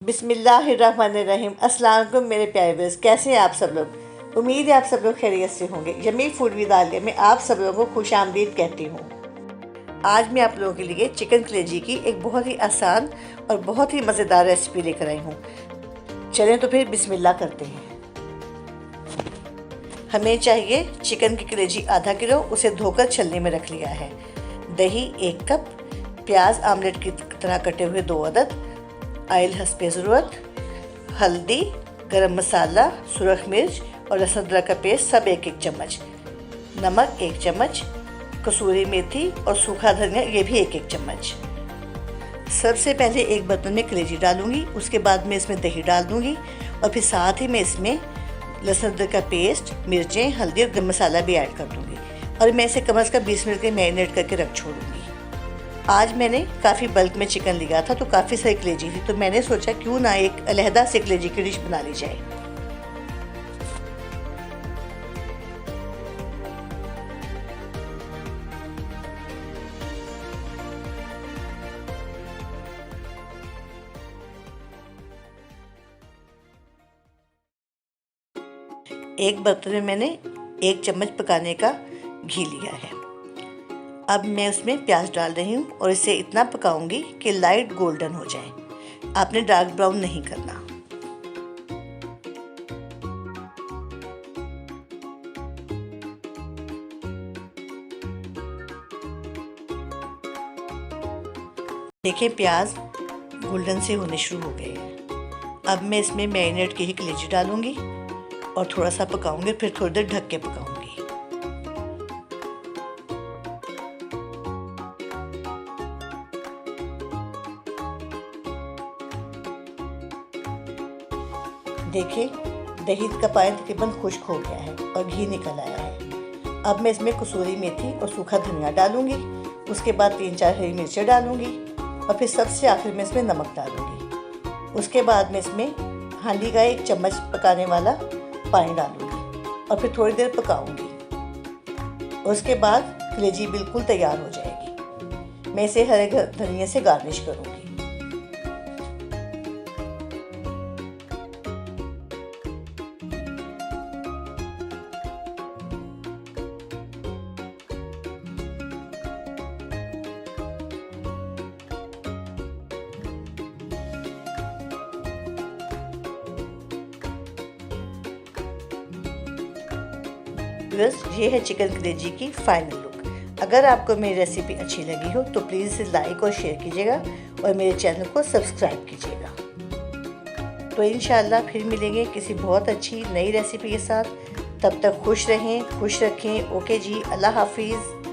बिस्मिल्लाहिर्रहमानिर्रहीम। अस्सलाम वालेकुम मेरे प्यारे व्यूअर्स, कैसे हैं आप सब लोग। उम्मीद है आप सब लोग खैरियत से होंगे। यमी फूड विद आलिया में आप सब लोगों को खुश आमदीद कहती हूँ। आज मैं आप लोगों के लिए चिकन कलेजी की एक बहुत ही आसान और बहुत ही मज़ेदार रेसिपी लेकर आई हूँ। चलें तो फिर बिस्मिल्लाह करते हैं। हमें चाहिए चिकन की कलेजी आधा किलो, उसे धोकर छलनी में रख लिया है। दही 1 कप, प्याज आमलेट की तरह कटे हुए 2 अदद, ऑयल हस्बे ज़रूरत, हल्दी, गरम मसाला, सुरख मिर्च और लहसुन अदरक का पेस्ट सब 1-1 चम्मच, नमक 1 चम्मच, कसूरी मेथी और सूखा धनिया ये भी 1-1 चम्मच। सबसे पहले एक बर्तन में कलेजी डालूंगी, उसके बाद मैं इसमें दही डाल दूंगी और फिर साथ ही मैं इसमें लहसुन अदरक का पेस्ट, मिर्चें, हल्दी और गरम मसाला भी ऐड कर दूंगी और मैं इसे कम से कम 20 मिनट के मैरिनेट करके रख छोड़ूंगी। आज मैंने काफ़ी बल्क में चिकन लिया था तो काफ़ी सारी कलेजी थी, तो मैंने सोचा क्यों ना एक अलहदा से कलेजी की डिश बना ली जाए। एक बर्तन में मैंने 1 चम्मच पकाने का घी लिया है। अब मैं उसमें प्याज डाल रही हूँ और इसे इतना पकाऊंगी कि लाइट गोल्डन हो जाए। आपने डार्क ब्राउन नहीं करना। देखिए प्याज गोल्डन से होने शुरू हो गए हैं। अब मैं इसमें मैरिनेट की ही कलेजी डालूंगी और थोड़ा सा पकाऊंगी, फिर थोड़ी देर ढक के पकाऊंगी। देखिए दही का पानी तकरीबन खुश्क हो गया है और घी निकल आया है। अब मैं इसमें कसूरी मेथी और सूखा धनिया डालूंगी, उसके बाद 3-4 हरी मिर्चें डालूंगी और फिर सबसे आखिर में इसमें नमक डालूंगी। उसके बाद मैं इसमें हांडी का 1 चम्मच पकाने वाला पानी डालूंगी और फिर थोड़ी देर पकाऊंगी। उसके बाद कलेजी बिल्कुल तैयार हो जाएगी। मैं इसे हरे धनिया से गार्निश करूंगी। बस ये है चिकन कलेजी की फाइनल लुक। अगर आपको मेरी रेसिपी अच्छी लगी हो तो प्लीज़ इसे लाइक और शेयर कीजिएगा और मेरे चैनल को सब्सक्राइब कीजिएगा। तो इंशाल्लाह फिर मिलेंगे किसी बहुत अच्छी नई रेसिपी के साथ। तब तक खुश रहें, खुश रखें। ओके जी, अल्लाह हाफिज़।